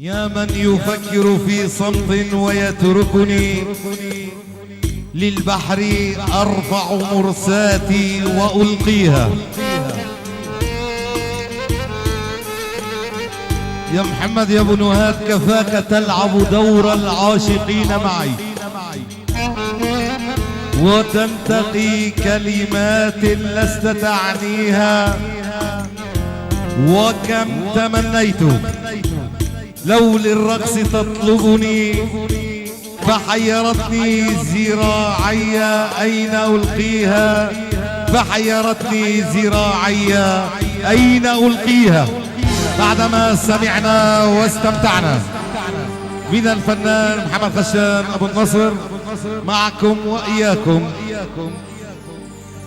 يا من يفكر في صمت ويتركني للبحر أرفع مرساتي وألقيها. يا محمد يا ابو نهاد كفاك تلعب دور العاشقين معي وتنتقي كلمات لست تعنيها. وكم تمنيت لو للرقص تطلبني فحيرتني ذراعي أين ألقيها، فحيرتني ذراعي أين ألقيها. بعدما سمعنا واستمتعنا من الفنان محمد خشان أبو النصر معكم وإياكم،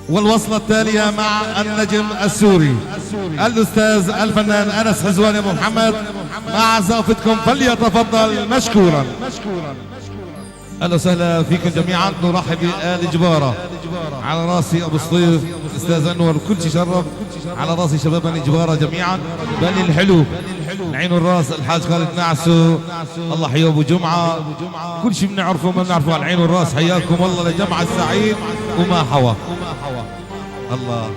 والوصلة التالية مع النجم السوري الأستاذ الفنان أنس حزوان أبو محمد مع زافتكم، فليتفضل مشكورا. أهلا وسهلا فيكم جميعا. نرحب بآل جبارة، على راسي أبو الصيف أستاذ أنور، كل شيء شرف، على راسي شباب بني جبارة جميعا، بني الحلو عين الراس الحاج خالد نعسو، الله حيا أبو جمعة، كل شيء بنعرفه ما بنعرفه على العين والراس. حياكم الله لجمع السعيد وما حوى. الله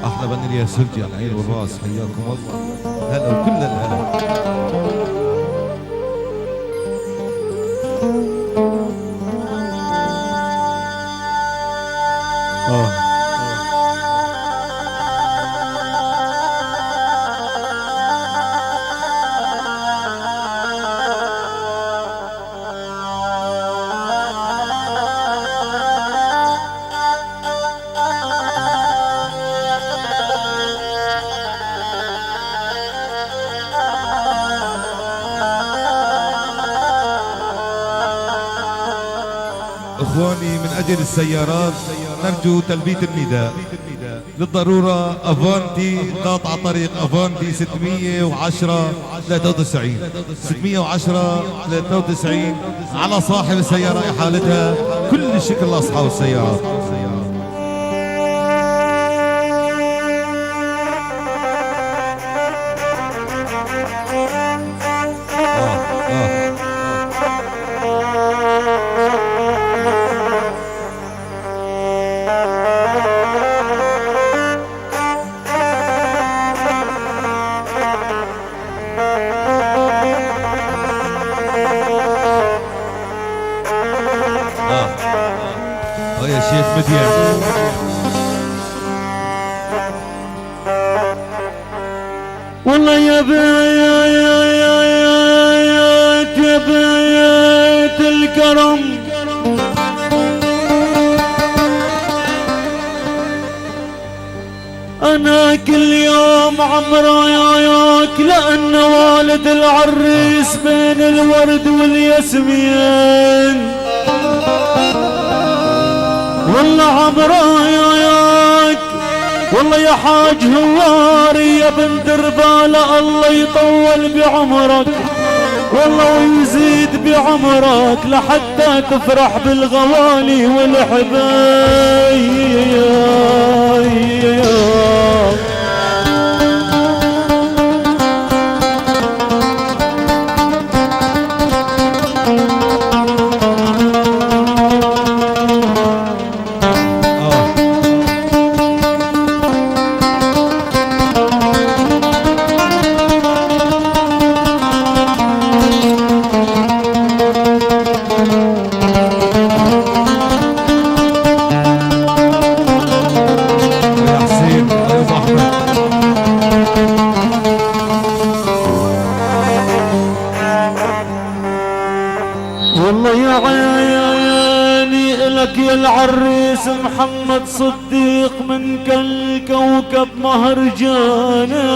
احلى بني يا سلجي على العين والراس. حياكم الله، هلا وكل الهلا. اخواني من اجل السيارات نرجو تلبية النداء للضرورة. افانتي قاطع طريق افانتي 610 93 610 93 على صاحب السيارة احالتها. كل الشكر لاصحاب السيارات. يا شيخ مديان والله يا بيت الكرم انا كل يوم عمراياك، لان والد العريس بين الورد والياسمين. والله عمراياك والله يا حاج هواري يا بنت ربالة، الله يطول بعمرك والله ويزيد بعمرك لحتى تفرح بالغوالي والحبايب. يا حسين محمد صديق من كل كوكب مهرجاني.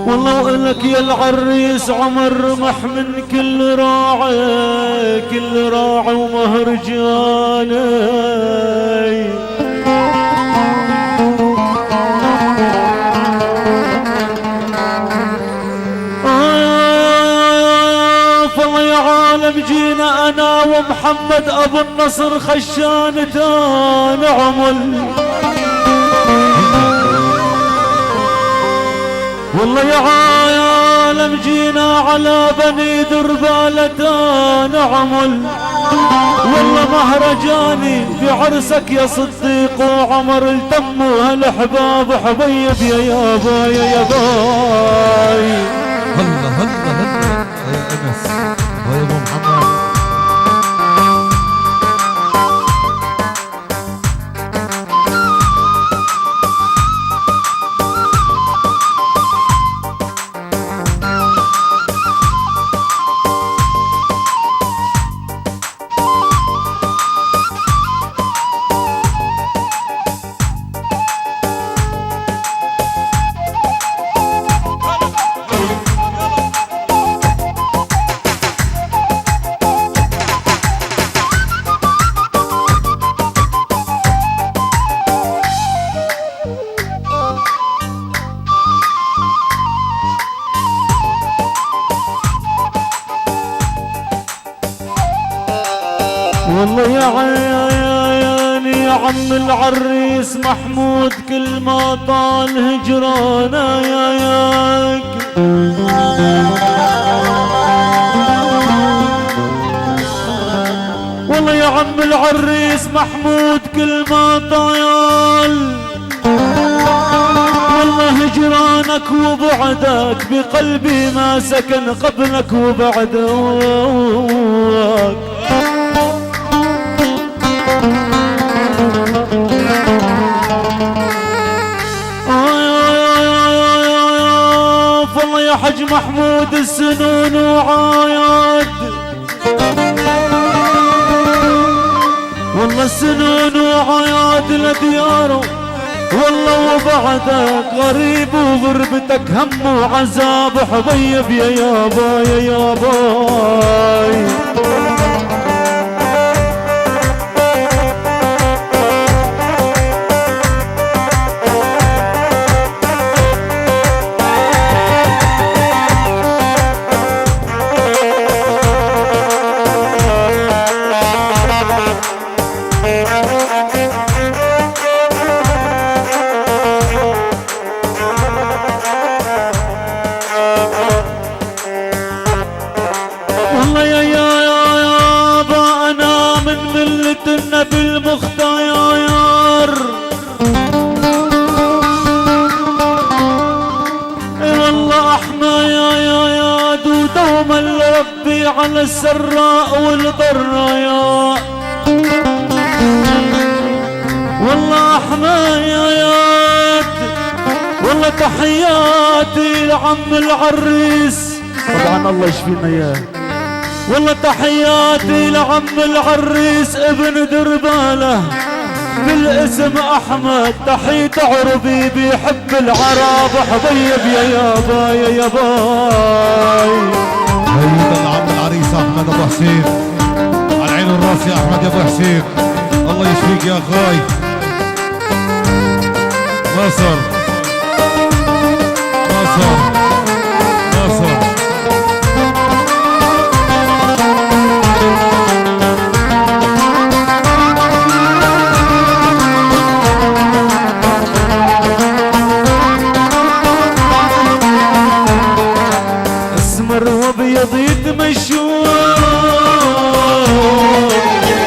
والله وإلك يا العريس عمر رمح من كل راعي، كل راعي ومهرجاني. فالله يا عالم جينا أنا ومحمد أبو النصر خشان تاني عمل. والله يا عالم جينا على بني دربالتان عمل. والله مهرجاني بعرسك يا صديق وعمر التموا هالحباب حبيب يا يابا يا ياباي. هلا هلا هلا يا انس ويا ابو محمد. والله يا عيني يا عم العريس محمود كل ما طال هجرانا ياك. والله يا عم العريس محمود كل ما طال، والله هجرانك وبعدك بقلبي ما سكن قبلك وبعدك. والله يا حج محمود السنون وعايد، والله السنون وعايد لدياره. والله وبعدك غريب وغربتك هم وعذاب حبيب يا يابا يا ياباي. والله يا يابا انا من ملة النبي المختار. والله احمى يا دوما لربي على السراء والضراء. والله احمى يا والله تحياتي لعم العريس، طبعا الله يشفينا اياه. والله تحياتي لعم العريس ابن درباله بالاسم احمد، تحية عربي بيحب العرب حبيب يا يابا يا ياباي. هيدا العم العريس احمد ابو حسين، على العين والراس يا احمد يا ابو حسين. الله يشفيك يا اخاي. ناصر ناصر ناصر. اسمر وابيض يتمشون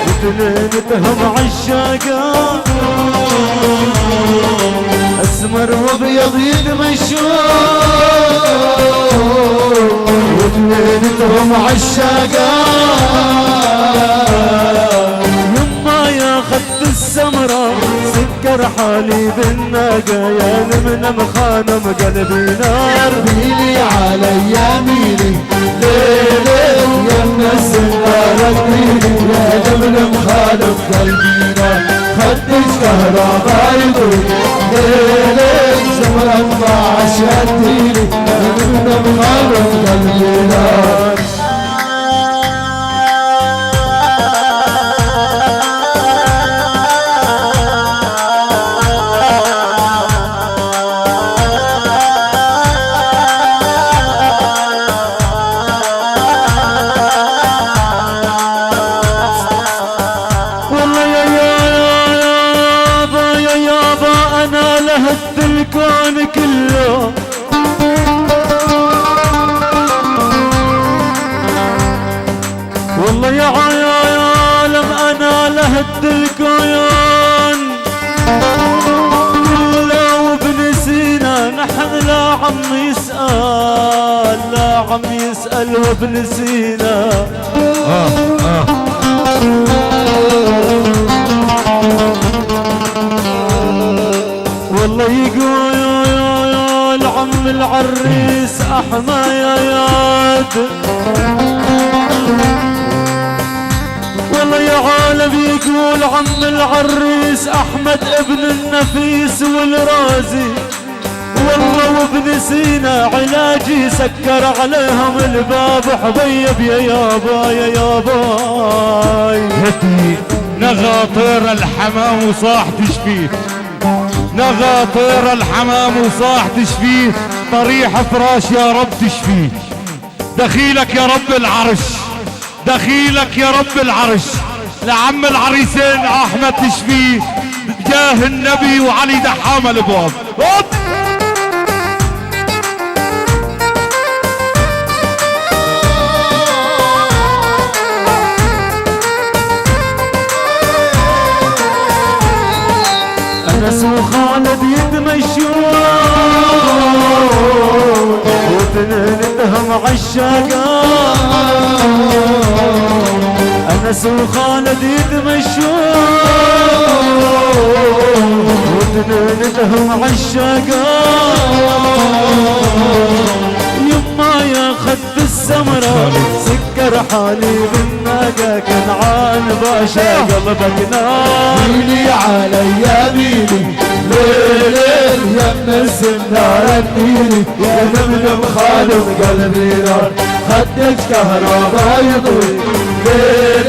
واثنينتهم عالشاقة. اسمر وابيض يتمشون واثنينتهم عالشاقة. يما يا خد السمرة سكر حالي بالناقة، يا نمنم خانم قلبي نار. ميلي على يميني ليل يا منسم دارتني يا دبل مخالف قلبينا خدش كهرباء يضوي ليل زمن ما عشتيني يا دبل مخالف قلبينا الكون كله والله يا عالم انا لهد الكون كله وبنسينا نحن لا عم يسأل لا عم يسأل وبنسينا والله يقول عم العريس احمى يا ياد والله يا عالم يقول عم العريس احمد ابن النفيس والرازي والله وابن سينا علاجي سكر عليهم الباب حبيب يا يابا يا ياباي هدي نغى طير الحمام وصاح تشفيه نغى طير الحمام وصاح تشفيه طريح فراش يا رب تشفيه دخيلك يا رب العرش دخيلك يا رب العرش لعم العريسين احمد تشفيه جاه النبي وعلي دحام الابواب أنس وخالد يتمشون وتنتهم عالشاقات أنس وخالد يتمشون وتنتهم عالشاقات يما يا خد السمرة سكر حالي بالناقة كنعان باشا قلبك نار ميلي علي ميلي ليل يا منسم دارتني يا نمنم خالف قلبي نار خدك كهرباء يضوي ليل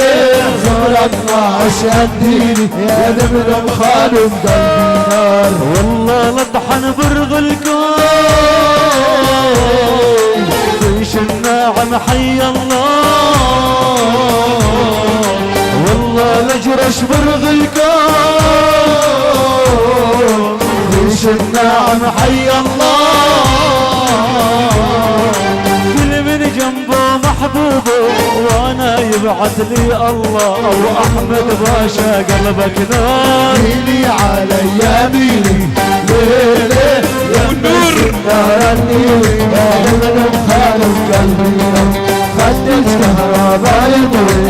زمرك ما عشتيني يا نمنم خالف قلبي نار والله لطحن برغ الكون طيش الناعم حي الله والله لجرش برغ الكون طيش الناعم حي الله كل من جنبه محبوبه وانا يبعث لي الله ابو احمد باشا قلبك نار ميلي علي ميلي ليلي يا النور دارني يا نمنم خالف قلبي خدك كهرباء يضوي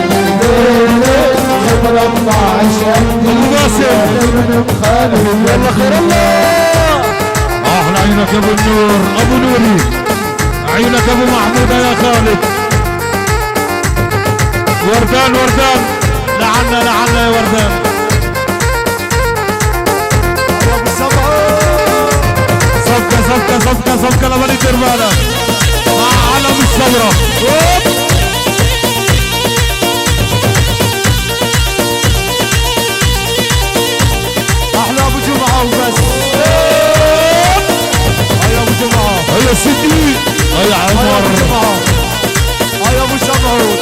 ليلي خبرك ما عشتني يا نمنم خالف يلا خير الله احلى عيونك يا ابو النور ابو نوري عيونك ابو محمود يا خالد وردان وردان لعنا لعنا يا وردان صفقة صفقة صفقة صفقة لبني تربالة مع علم الثورة احلى ابو جمعه وبس هيا ابو جمعة هيا سيدي هيا عمر هيا ابو سمعود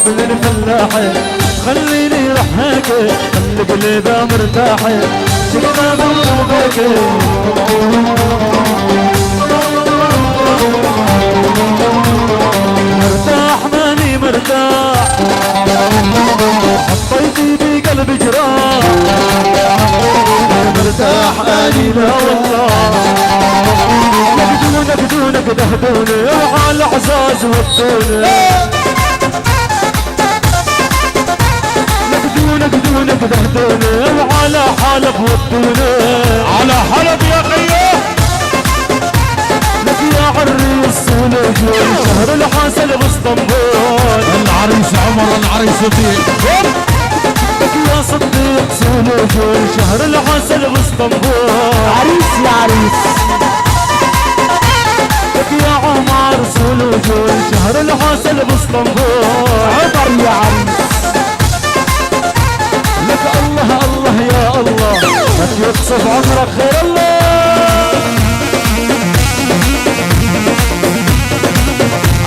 ابن الفلاحة خليني رحاك خلي قلبي مرتاحة شكرا بك مرتاح ماني مرتاح حطيتي بقلبي جراح مرتاح ماني لا والله نكدونك دهدوني على عزاز وطوني نكدونك دهدوني على حلب وطوني على حلب يا خيو لك يا عريس ولجوي شهر الحسن باسطنبول العريس عمر العريس صديق لك يا صديق سولجوي شهر الحسن باسطنبول عريس يا عريس لك يا عمر سولجوي شهر الحسن باسطنبول عمر يا عريس لك الله الله يا الله لك يقصف عمرك خير الله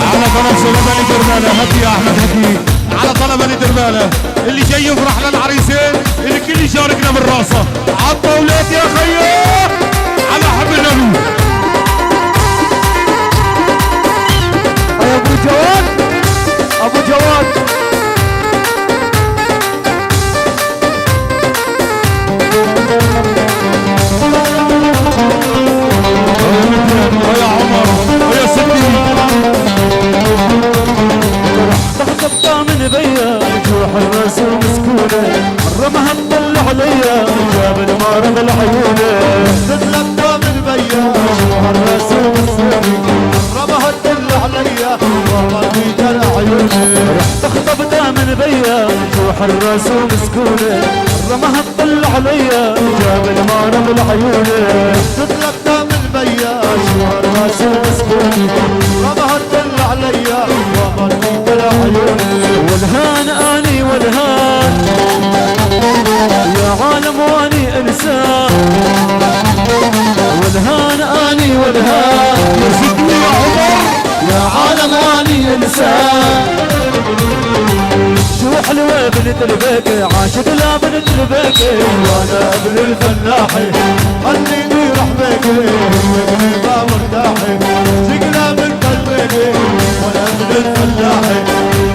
على طلب سليمان دربالة هدي يا احمد هدي على طلب دربالة اللي جاي يفرح للعريسين اللي كل يشاركنا بالراسة عالطاولات يا خيو على حب النبي يا ابو جواد ابو جواد ويا عمر ويا صديق تخطبت من بيا جوح الراس مسكونة رمها تطلع عليا جاب المارض العيونة تطلبت من بيا جوح الراس مسكونة رمها تطلع عليا وقلبي جرى عيوني تخطبت من بيا جوح الراس مسكونة رمها تطلع عليا جاب المارض العيونة تطلبت من بيا جوح الراس مسكونة رمها تطلع عليا وقلبي جرى عيوني والهان اني والهان يا عالم واني انسان والهان اني والهان يا صديق يا عمر يا عالم واني انسان شوح لي بنت البيكة عاشق لا بنت البيكة وانا ابن الفلاحي خليني روح بيكي وقلبي مرتاحي سقنا من قلبي وانا ابن الفلاحي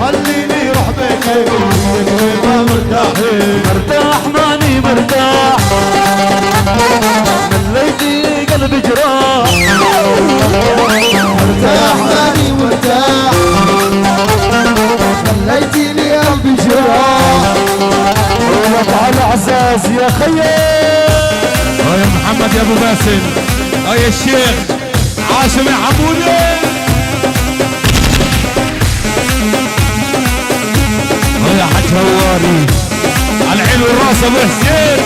خليني روح بيكي وقلبي مرتاحي مرتاح ماني مرتاح مليتي قلبي جراح مرتاح ماني مرتاح خليتيني قلبي جراح ولك على عزاز يا خيال يا محمد يا ابو باسل يا الشيخ عاشم يا حمودي يا حاج هواري على العين والراس ابو حسين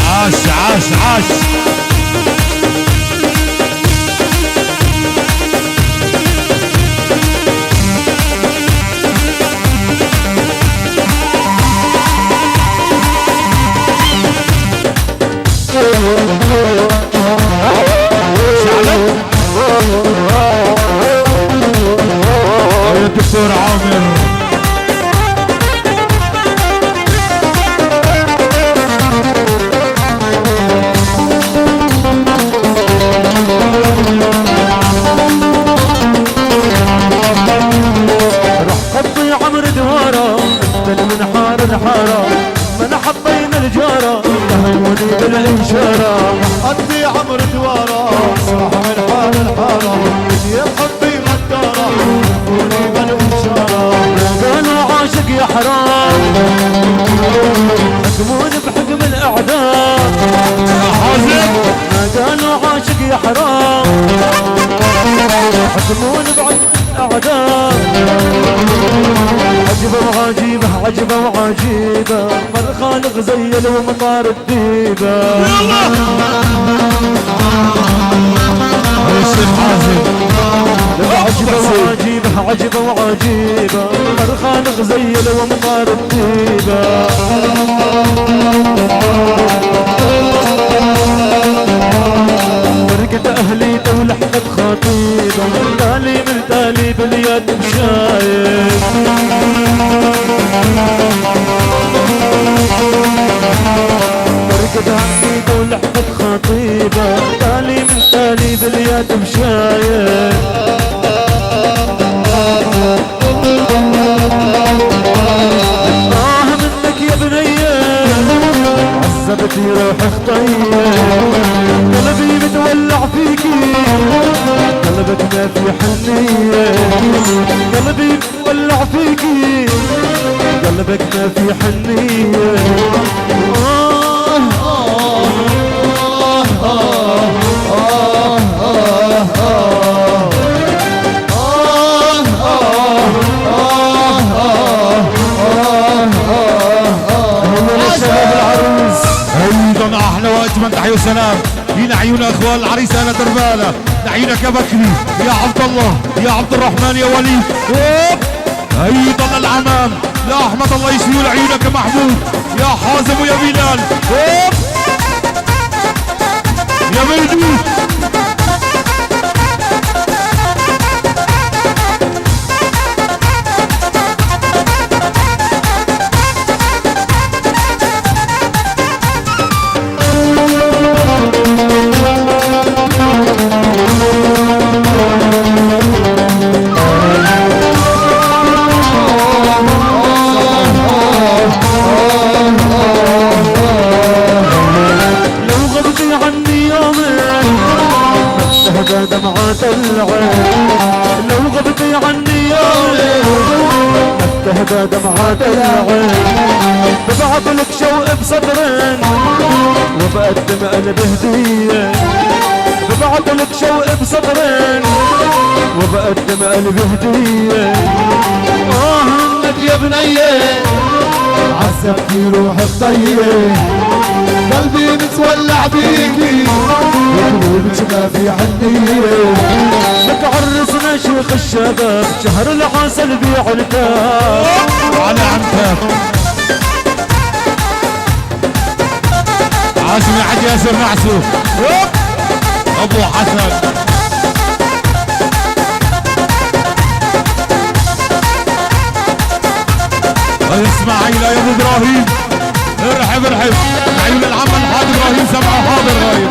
عاش عاش عاش يا دكتور عامر رح قضي عمر دوارة من منحار نحارة من حطينا الجارة تهوني بالإنشارة قضي عمر دوارة صح من حال الحارة يا حبي غدارة كوني بالإشارة قالوا عاشق يا حرام حكمون بحكم الأعداء ما قالوا عاشق يا حرام حكمون بعد الأعداء عجبة وعجيبة عجبة وعجيبة ما الخالق زي ومطار الديبة الشيخ حازم عجبة وعجيبة عجبة وعجيبة فرخان غزيل ومطار الديبة فرقة أهلي ولحقت خطيبة تالي من تالي باليد مشايب فرقة أهلي ولحقت خطيبة تالي من تالي باليد مشايب عذبتي روح خطية قلبي متولع فيكي قلبك ما في حنية قلبي متولع فيكي قلبك ما في حنية احلى واجمل تحيه وسلام لينا عيون اخوان العريس انا درباله لعيونك يا بكري يا عبد الله يا عبد الرحمن يا وليد ايضا العمام يا احمد الله يشفيه لعيونك يا محمود يا حازم ويا بلال يا ميدو دمعات العين لو غبتي عني يا تهدى دمعات العين ببعث لك شوق بصدرين وبقدم قلب هدية ببعث لك شوق بصدرين وبقدم قلب هدية منك يا بنية عذبتي روح خطية قلبي متولع بيكي وقلوبك ما في حنية لك عرسنا شيخ الشباب شهر العسل بيع الكاب على عنتاب عاشمي حج ياسر نعسو ابو حسن اسماعيل يا ابو ابراهيم ارحب عيون العم الحاج ابراهيم سمعه حاضر غايب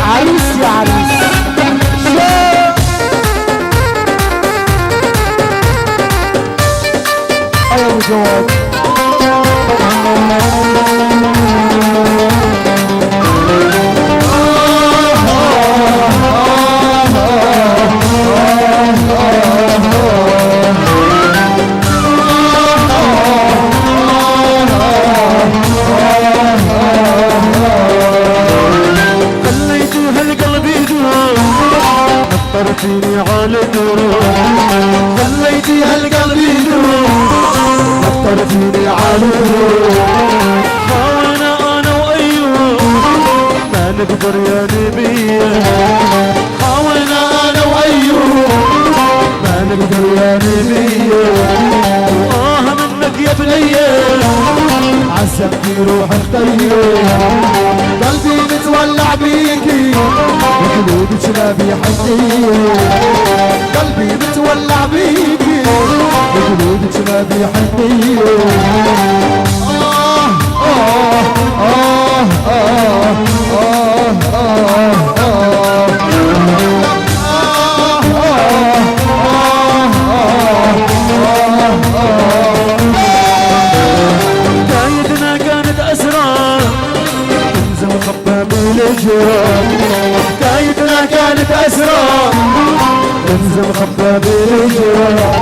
عريس يا عريس يا ابو جواد نطرتيني على دروب خليتي هالقلب يدوب نطرتيني على دروب خاوينا انا وايوب ما نقدر يا نبيه خاوينا انا وايوب ما نقدر يا نبيه منك يا بنيه عذبتي روح خطية قلبي متولع بيكي وقلوبك ما في حنية قلبي متولع بيكي وقلوبك ما في حنية كايدنا كانت اسرار تنزل خباب الجوار كايدنا كانت اسرار تنزل خباب الجوار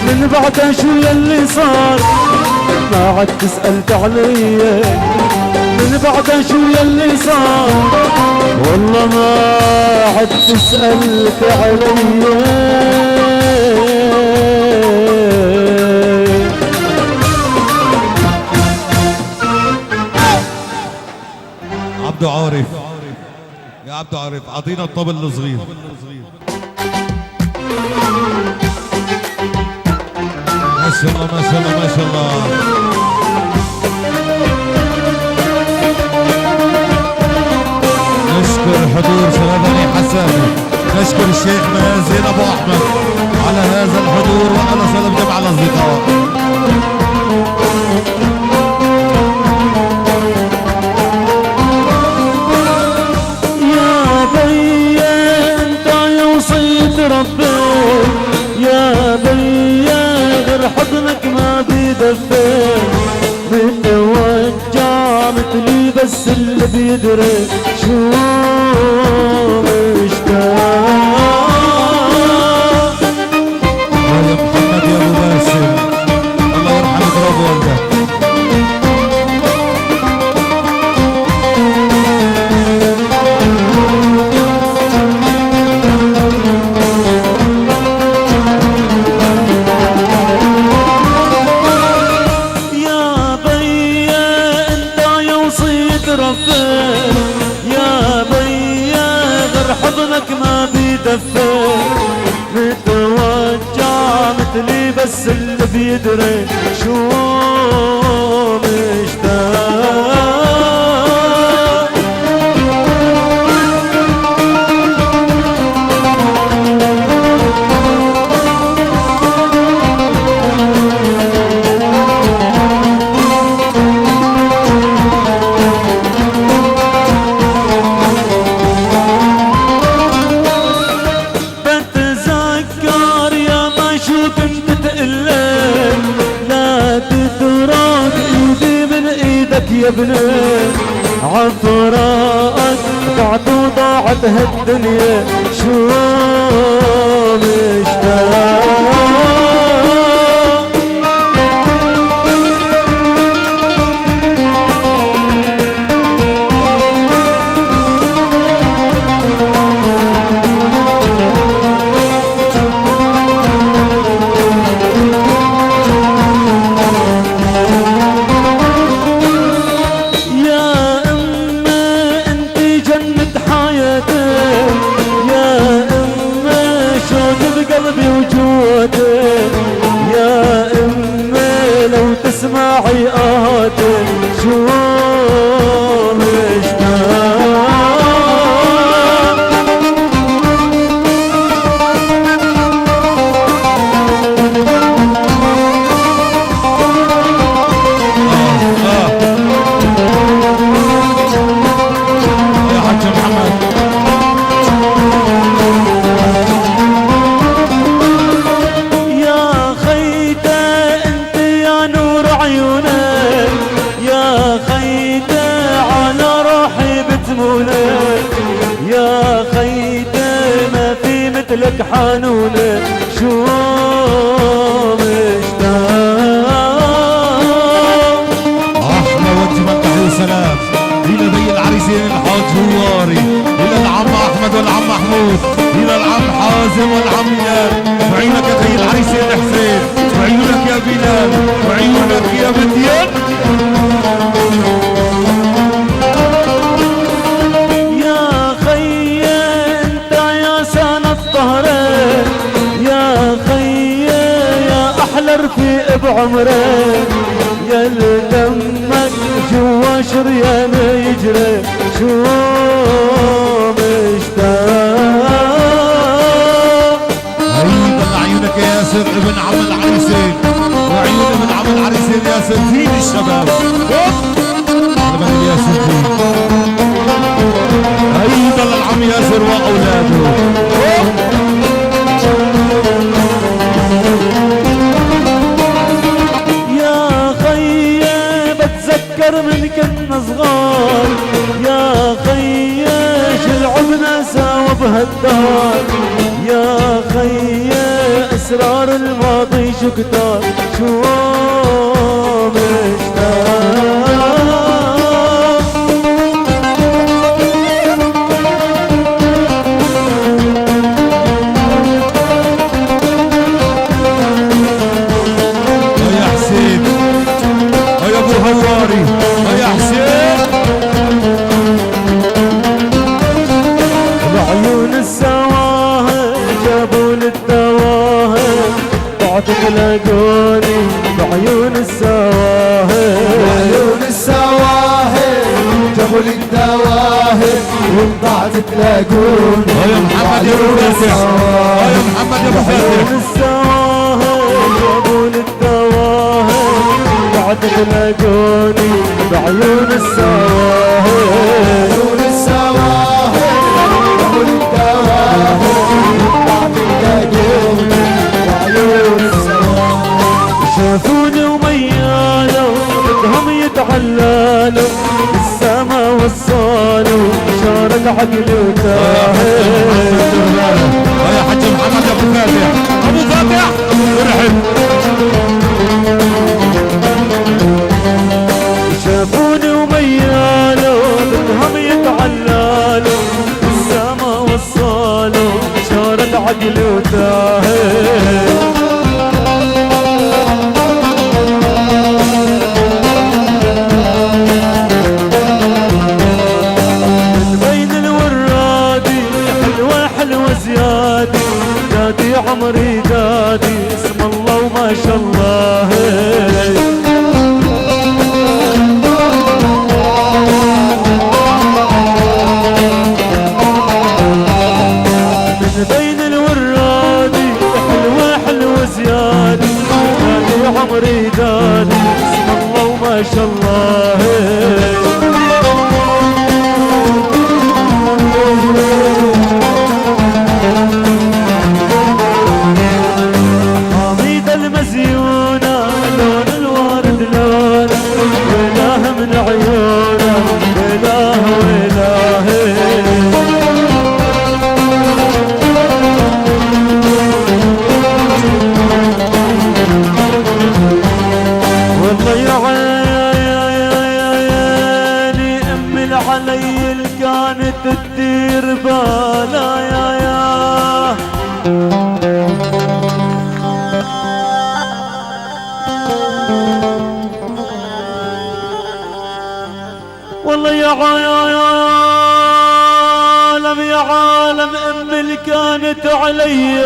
من بعدها شو اللي صار ما عاد تسألت علي من بعدها شو اللي صار والله ما عاد تسألت علي عبدو عارف اعطينا الطبل الصغير. ما شاء الله ما شاء الله ما شاء الله. نشكر حضور سيدنا حسن، نشكر الشيخ مازن ابو احمد على هذا الحضور واهلا وسهلا بجميع الاصدقاء. يا بي انت يا وصية ربي، يا بي غير حضنك ما بيدفي، متوجع مثلي بس اللي بيدري شو مشتاق. يا محمد يا ابو باسم الله يرحم تراب والدك. يا بي انت يا وصية ربي، يا بي غير حضنك ما بيدفي، متوجع مثلي بس اللي بيدري شو مشتاق. بتذكر يا ما شو كنت تقلي، لا تترك ايدي من ايدك يا ابني، عفراقك ضعت وضاعت هالدنيا شو مشتاق. يا أمي انت جنة حياتي، يا أمي شوق بقلبي وجودي، يا أمي لو تسمعي آهاتي شو مشتاق. يا حاج محمد يا خيتة انت يا نور عيونك، يا خيتة على روحي بتمونك، يا خيتة ما في مثلك حنونك شو مشتاق. احلى وجه تحية وسلام الى بي العريسين الحاج هواري، الى العم احمد والعم محمود، الى العم حازم والعم اياد، وعيونك يا بي العريسين حسين، وعيونك يا بلال، وعيونك يا بديان. يا خي انت يا سند ظهري، يا خي يا احلى رفيق بعمري، يا اللي دمك جوا شريان يجري شو مشتاق. هيدا لعيونك يا ياسر ابن عم العريسين، وعيون ابن عم العريسين ياسر فين الشباب. ابن ياسر فين. هيدا للعم ياسر واولاده. يا خي بتذكر من كنا صغار، يا خي شلعبنا سوا بهالدار، يا خي اسرار الماضي شو كتار شو مشتاق. يا حسين يا ابو هواري يا حسين. بعد تلاقوني بعيون السواهل بعيون السواهل جابوا لي الدواهر وانضعت تلاقوني يا محمد يا ابو فاتح يا محمد يا ابو بعيون فاتح السواهل جابوا لي الدواهر بعد تلاقوني بعيون السواهل بعيون السواهل جابوا لي الدواهر وانضعت تلاقوني بعيون السواهل شافوني وميالوا بدهم يتعللوا السما وصلوا شارد عقلي وتاهل يا حج محمد يا ابو فاتح ابو فاتح ارحب شافوني وميالوا بدهم يتعللوا السما وصلوا شارد عقلي وتاهل دادي عمري دادي اسم الله وما شاء الله من بين الورادي حلوة حلوة زيادة دادي عمري دادي اسم الله وما شاء الله علي اللي كانت تدير بالا يا والله يا عالم يا عالم امي اللي كانت علي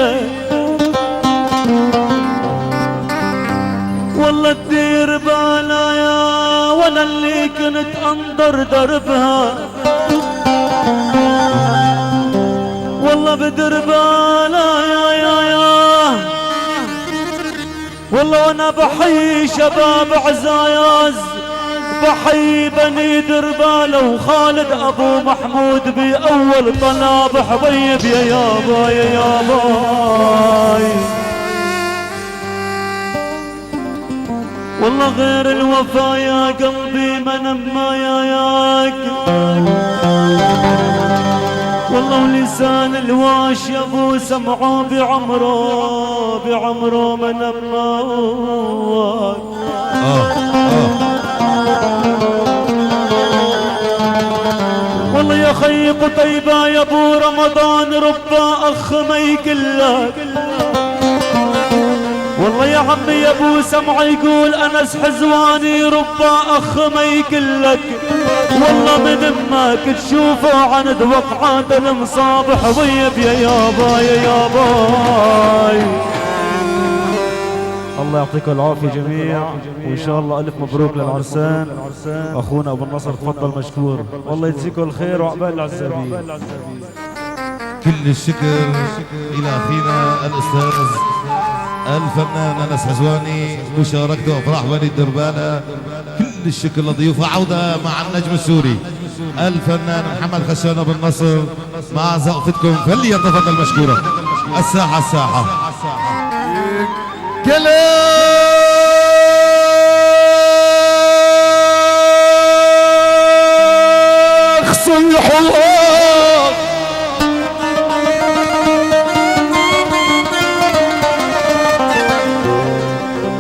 والله تدير بالا يا وانا اللي كنت انظر دربها والله بدر بالا يا والله وانا بحيي شباب عزاياز بحيي بني دربالة وخالد ابو محمود باول طلاب حبيب يا يابا يا ياباي والله غير الوفا يا قلبي من ما ياك والله ولسان الواش يا ابو سمعه بعمره من اماك والله يا خي قتيبة يا ابو رمضان ربا اخ ما يكلك والله يا عمي يا ابو سمع يقول انس حزواني ربا اخ ما يكلك والله من امك تشوفه عند وقعات المصاب حبيب يا يابا يا ياباي الله يعطيكم العافية جميع وإن شاء الله ألف مبروك للعرسان أخونا أبو النصر تفضل مشكور والله يجزيكم الخير وعقبال العزابين كل الشكر إلى أخينا الأستاذ الفنان أنس حزواني مشاركته أفراح بني الدربالة كل الشكر لضيوفه عودة مع النجم السوري الفنان محمد خشانة بن نصر مع زقفتكم فليتفضل مشكورا الساحة كلاخ صيحوا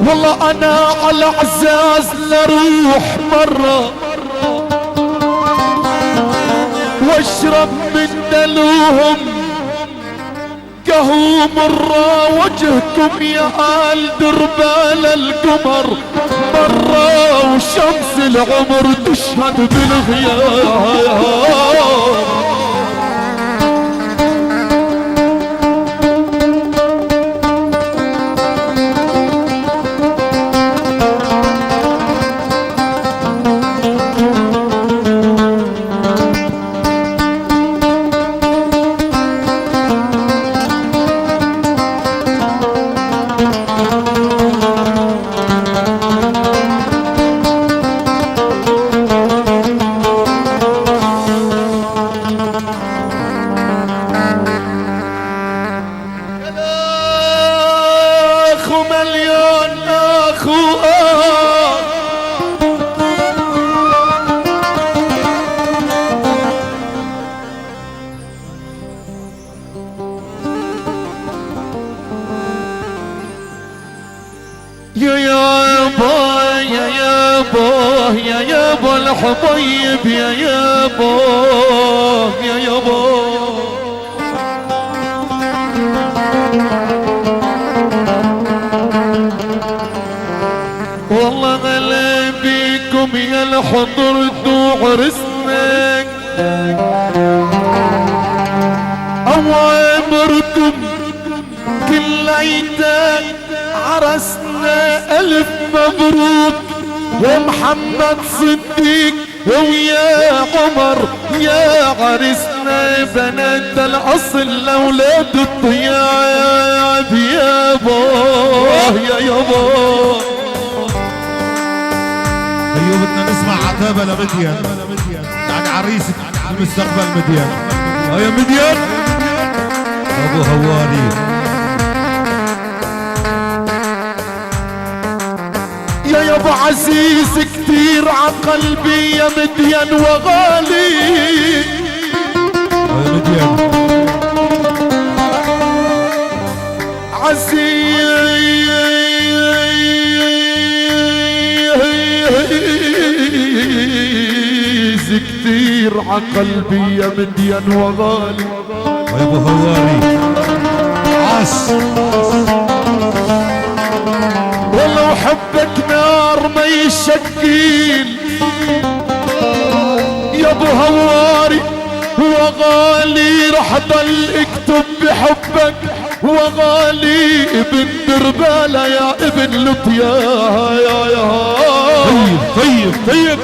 والله انا على عزاز لروح مرة واشرب من دلوهم قهوة مرة وجهكم يا آل دربال القمر مرة وشمس العمر تشهد بالغياب يا يابا يا يابا يا يابا الحبيب يا يابا يا يابا والله غلا بيكم يا الحضر عرسنا أوامركم كل عيدان عرسنا ألف مبروك يا محمد صديق ويا عمر يا عرسنا بنات الأصل لأولاد الطياب يابا يا يابا. ايوه بدنا نسمع عتابة لمديان يعني عريسة المستقبل مديان. يا مديان ابو هواري يا يابا عزيز كتير عقلبي يا مديان وغالي يا مديان عزيز كتير عقلبي يا مديان وغالي يا ابو هواري عاش ولو حبك نار ما يشكيل يا ابو هواري وغالي رح ضل اكتب بحبك وغالي ابن دربالة يا ابن لطيا يا طيب طيب طيب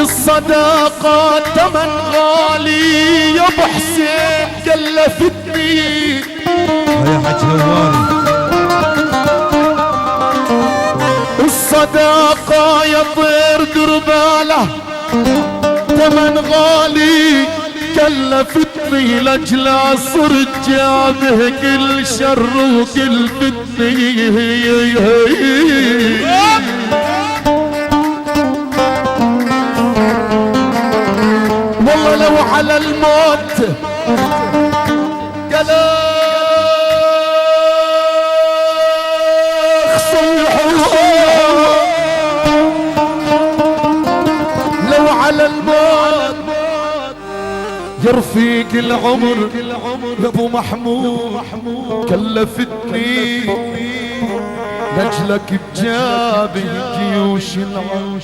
الصداقة تمن غالي يا ابو حسين كلفتني يا حج هواري الصداقة يا طير دربالة تمن غالي كلفتني لاجل صرت جابه كل شر وكل فتني والله لو على الموت قلاخ صيحوا لو على الموت يا رفيق العمر يا ابو محمود كلفتني لاجلك بجابي جيوش العوش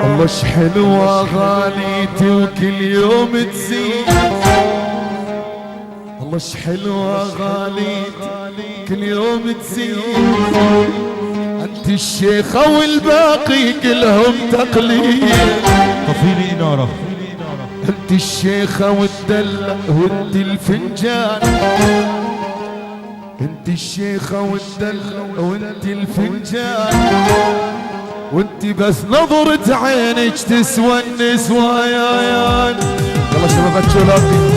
الله اش حلوة غاليتي وكل يوم تزيد الله اش حلوة غاليتي كل يوم تزيد انت الشيخة والباقي كلهم تقليد طفيلي انارة انت الشيخة والدلة وانت الفنجان انت الشيخة والدلة وانت الفنجان وانت بس نظرة عينك تسوى النسوان. يلا شباب الشلابي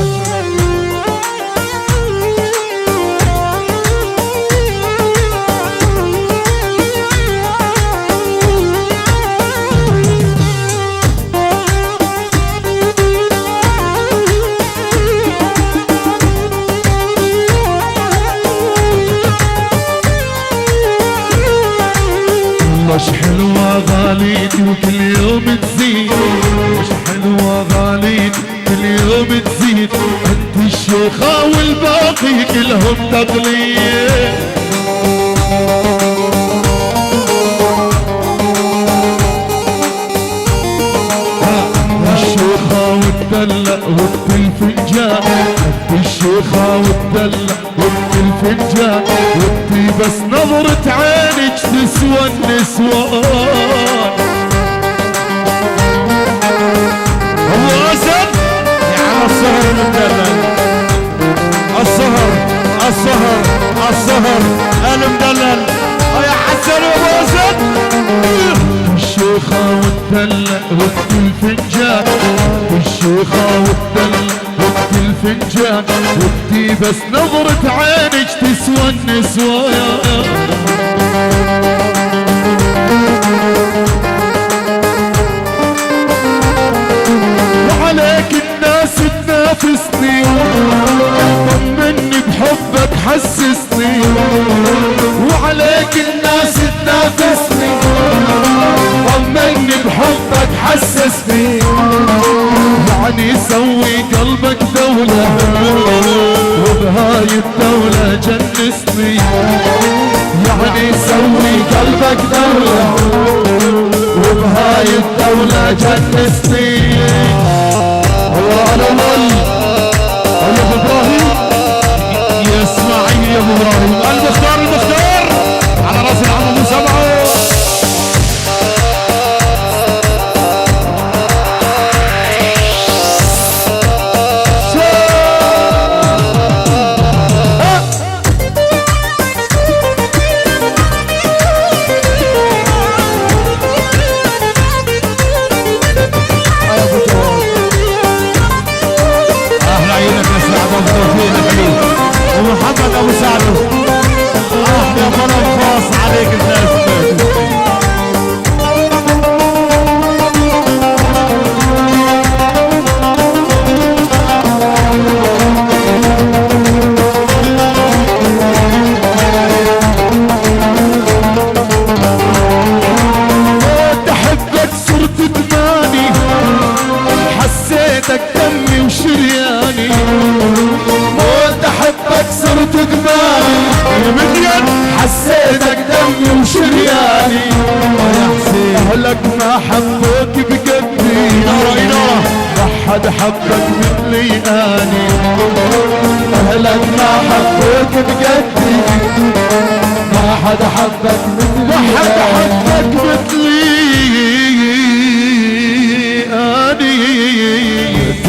مش حلوة غاليتي وكل يوم تزيد مش حلوة غاليتي كل يوم تزيد انت الشيخة والباقي كلهم تقليد الشيخة والدلة وانت الفنجان انت الشيخة والدلة وانت الفنجان وانت بس نظرة عينك تسوى النسوان. ابو اسد على السهر المدلل السهر السهر السهر المدلل يا حسن ابو اسد الشيخة والدلة وانت الفنجان الشيخة والدلة وانت الفنجان الفنجان ودي بس نظرة عينك تسوى النسوان. وعليك الناس تنافسني طمني بحبك حسسني. وعليك الناس تنافسني طمني بحبك حسسني. يعني سوي قلبك دولة وبهاي الدولة جنسني. يعني سوي قلبك دولة وبهاي الدولة جنسني. الله على مل الله ابو ابراهيم يا اسماعيل يا ابو ابراهيم المختار المختار على راس العم ابو سبعه. ومحمد ابو سعد احلى طلب خاص عليك الناس. تحبك صرت دماني حسيتك دمي وشرياني. حبك صرت دماني مليون حسيتك دمي وشرياني. اهلك ما حبوك بقدي ما حد حبك مثلي اني. اهلك ما حبوك بقدي ما حد حبك مثلي. ما حد حبك مثلي اني.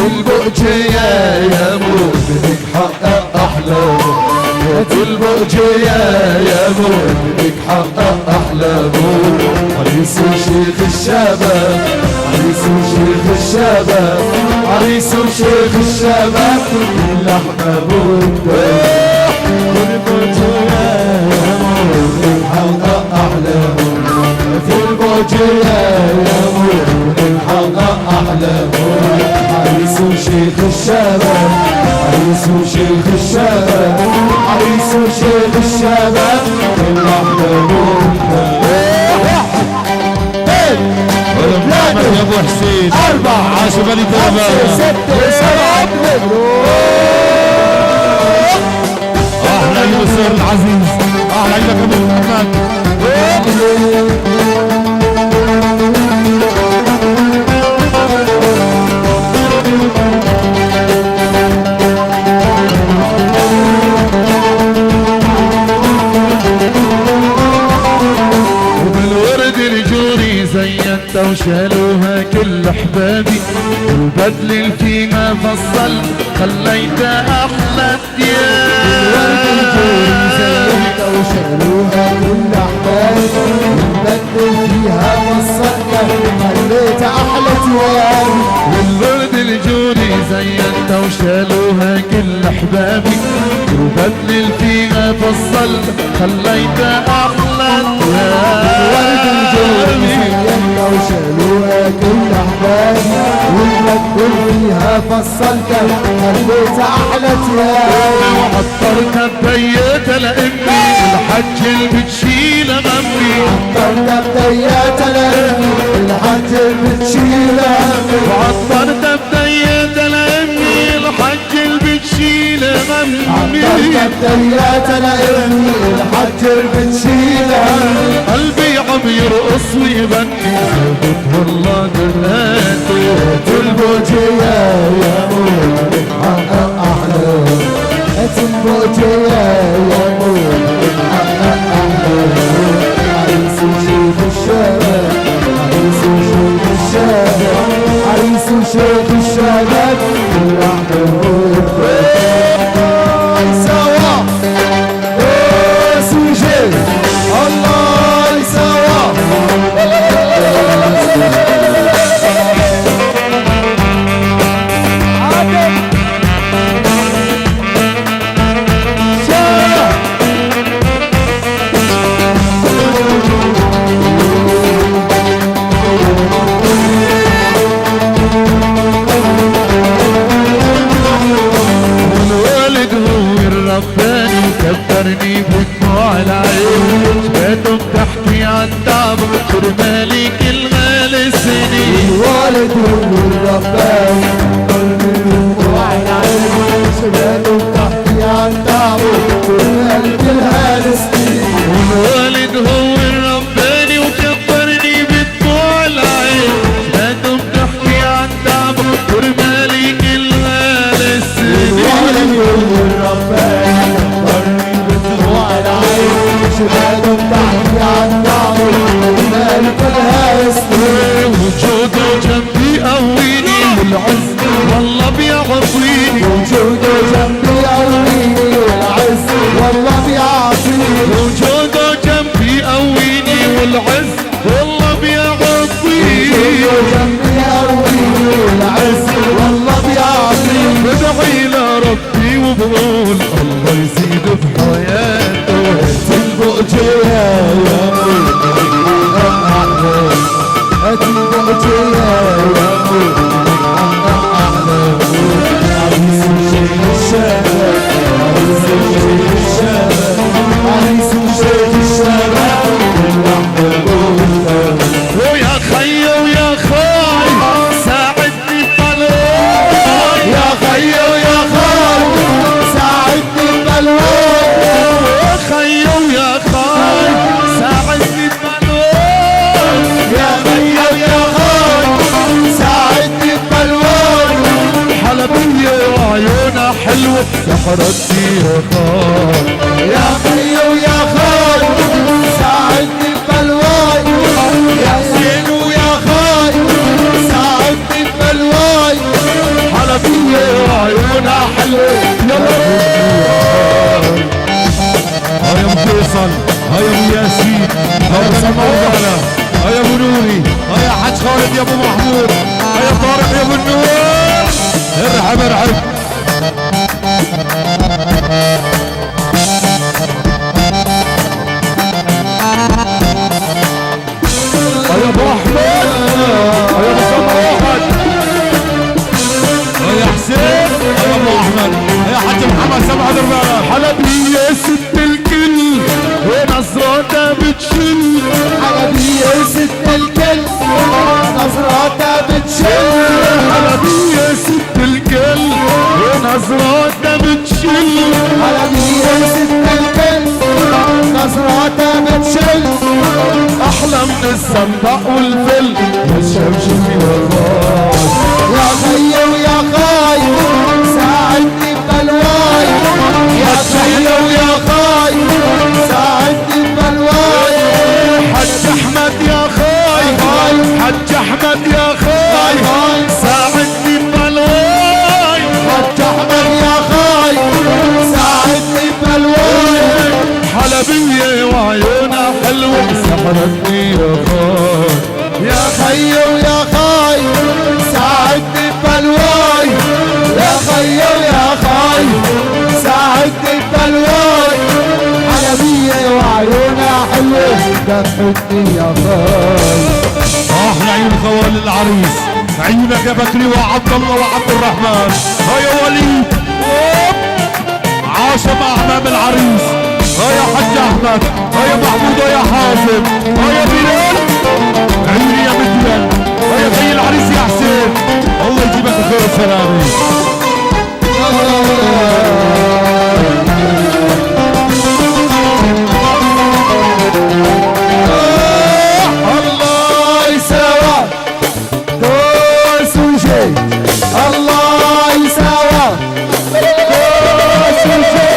البؤجية يا مودك حقق أحلامه. البؤجية يا مودك حقق أحلامه. عريس وشيخ الشباب عريس وشيخ الشباب عريس وشيخ الشباب كل أحبابه. البؤجية يا مودك حقق أحلامه. البؤجية يا مودك حقق أحلامه. عريس وشيخ الشباب عريس وشيخ الشباب عريس وشيخ الشباب كل أحلامهم. محمد يا ابو حسين 4 عاشوا بني 5 6 7 احلى يوسف العزيز احلى لك ابو محمد. وشالوها كل احبابي والبدل الفيما فصل خليته احلى الدياب. وشالوها كل احبابي والبدل فيها فصلنا خليته احلى دياب. والورد الجوري زينته وشالوها كل احبابي والبدل فيها فصل خليته احلى الدياب. والورد الجوري زينته وشالوها كل احبابي والبدل فيها فصلت خليت احلى دياب. وعطرتها ببيتها لامي الحج اللي بتشيل همي. عطرتها ببيتها لامي الحج اللي بتشيل همي. وعطرتها ببيتها لامي الحج اللي بتشيل همي. عطرتها ببيتها لامي الحج اللي بتشيل همي. قلبي عم يرقص ويغني والله دلقاتي. البوجية يا مولد حقق أحلام. البوجية يا مولد حقق أحلام. عريس وشيخ الشباب عريس وشيخ الشباب عريس وشيخ الشباب كل أحلام. سوا سوجي الله سوا. شباب وتحكي عن تعبه كل هالسنين. والوالد هو الرباني وكبرني بدموع العين، شباب بتحكي عن تعبه كرمالي كل هالسنين. الوالد هو الرباني كبرني بدموع العين، شباب وتحكي عن تعبه كل هالسنين. وجوده جنبي قويني والعز والله بيعطيني، وجوده جنبي يقويني والعز والله بيعطيني. وجوده جنبي قويني والعز والله بيعطيني. وجوده جنبي يقويني والعز والله بيعطيني. بدعي لربي وبقول الله يزيد بحياته. تنبق جيا يا تنبق جيا يا عريس وشيخ الشباب، عريس وشيخ الشباب، عريس وشيخ الشباب ويا خي ويا خاي ساعدني بطلوع، يا خي ويا خاي ساعدني ببلوان. يا خي ويا خاي ساعدني بطلوع، يا خي ويا خاي ساعدني ببلوان. حلبية وعيونها حلوة سحرتني يا خاي. يا خي ويا خاي ساعدني ببلواي. يا حسين ويا خاي ساعدني ببلواي. حلبية وعيونها حلوة هاي ابو فيصل، هاي ابو ياسين، هاي ابو مولانا، هاي ابو نوري، هاي حاج خالد يا ابو محمود، هاي طارق يا ابو النور. ارحب ارحب. هاي ابو احمد، هاي ابو سماحد، هاي حسين، هاي ابو احمد، هاي حاج محمد سمع دربالة. حلبية ست الكل ونظراتها بتشل، حلبية ست الكل نظراتها بتشل. حلبية ست الكل ونظراتها بتشل. حلبية ست الكل نظراتها بتشل. احلى من الزنبق والفل والشمشم والغاز. يا خي ويا خاي ساعدني ببلواي. يا خي ويا خاي ساعدني ببلواي. حج احمد يا خاي، حج احمد يا خاي ساعدني ببلواي. حج احمد يا خاي ساعدني ببلواي. حلبية وعيونها حلوة سحرتني يا خاي. يا خي ويا خاي ساعدني ببلواي. يا خي ويا خاي ساعدني ببلواي. حلبية وعيونها حلوة دفتني يا خاي. احلى عيون خوال العريس، عيونك يا بكري وعبد الله وعبد الرحمن. هيا وليد عاش مع امام العريس. هيا حج احمد، هيا محمود، هيا حازم، هيا بلال، عيوني يا بديان. هيا خي العريس يا حسين، الله يجيبك بخير وسلامه. الله يساوى دوس وشي. الله يساوى دوس وشي.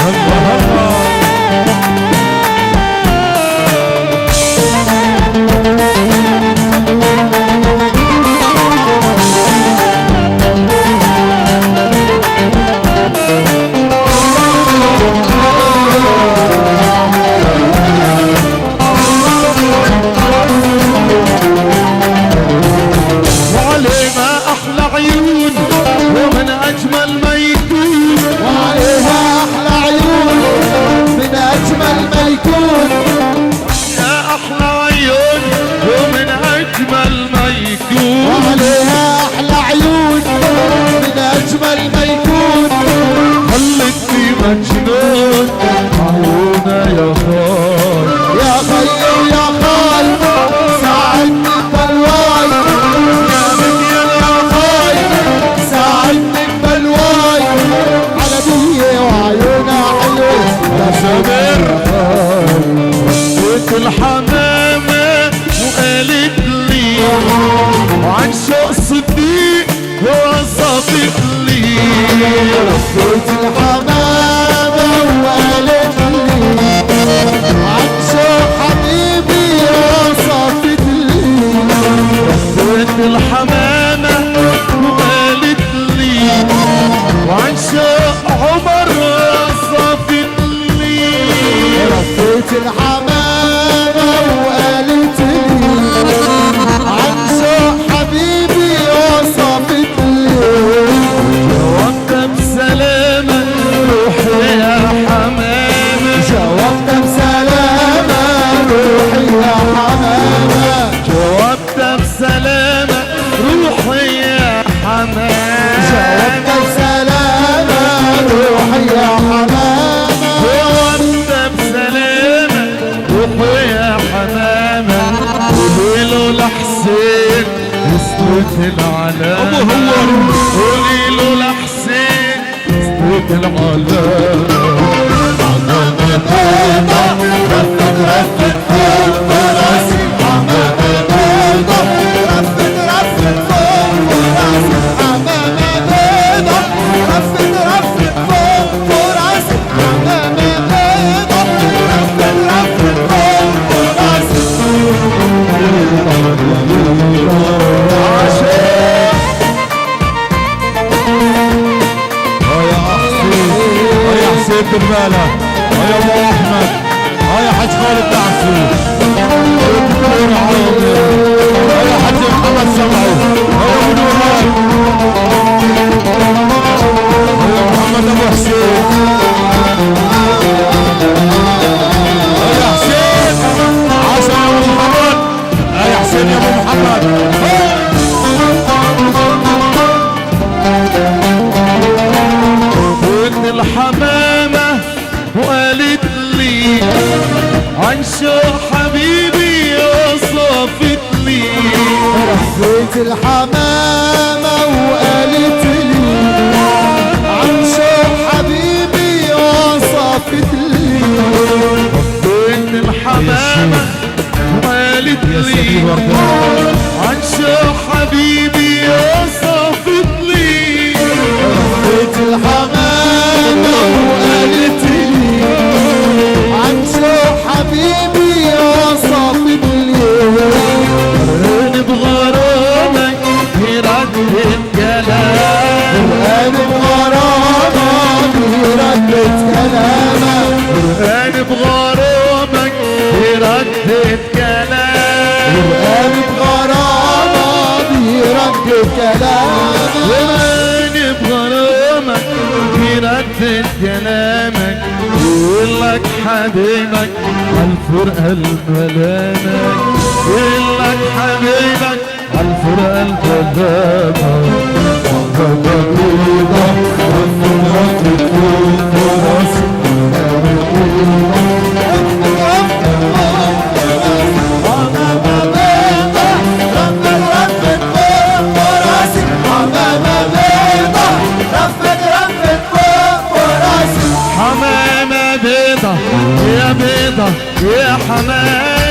هلا هلا رفيت الحمامة وقالت لي عن شوق حبيبي وصفت لي. رفيت الحمامة وقالت لي وعن شوق عمر صافت لي. رفيت الحمامة وقالت لي عن شوق حبيبي وصفت لي. جاوبت بسلامة روحي يا حمامة. جاوبت بسلامة روحي يا حمامة. جاوبت بسلامة روحي يا حمامة. جاوبت بسلامة روحي يا حمامة. جاوبت بسلامة روحي يا حمامة. قولي له لحسين يسلك العلامة. قولي له لحسين يسلك العلامة. حمامة بيضة رفت رفت فوق راسي. حمامة بيضة رفت رفت فوق راسي. حمامة بيضة رفت رفت فوق راسي. حمامة بيضة رفت رفت فوق راسي. يا حسين بالبالة يا ابو احمد يا حاج خالد دعسو دكتور عاطف يا حاج محمد سمعي يا ابو نوران يا محمد ابو حسين يا حسين عسى يا ابو محمد يا حسين يا ابو محمد. الحمامة وقالت لي عن شوق حبيبي وصفت لي. رفيت الحمامة وقالت لي عن شوق حبيبي وصفت لي. رفيت الحمامة وقالت لي عن شوق حبيبي وصفت لي. رفيت الحمامة وقالت لي عن شوق حبيبي وصفت لي. راني بغرامك يردد كلام. راني بغرامك يردد كلامك. راني بغرامك يردد كلام. راني بغرامك يردد كلامك. راني بغرامك يردد كلامك. يقول لك حبيبك عالفرقة الملامك. يقول لك حبيبك عالفرقة حمامة بيضة يا بيضة يا حمامة.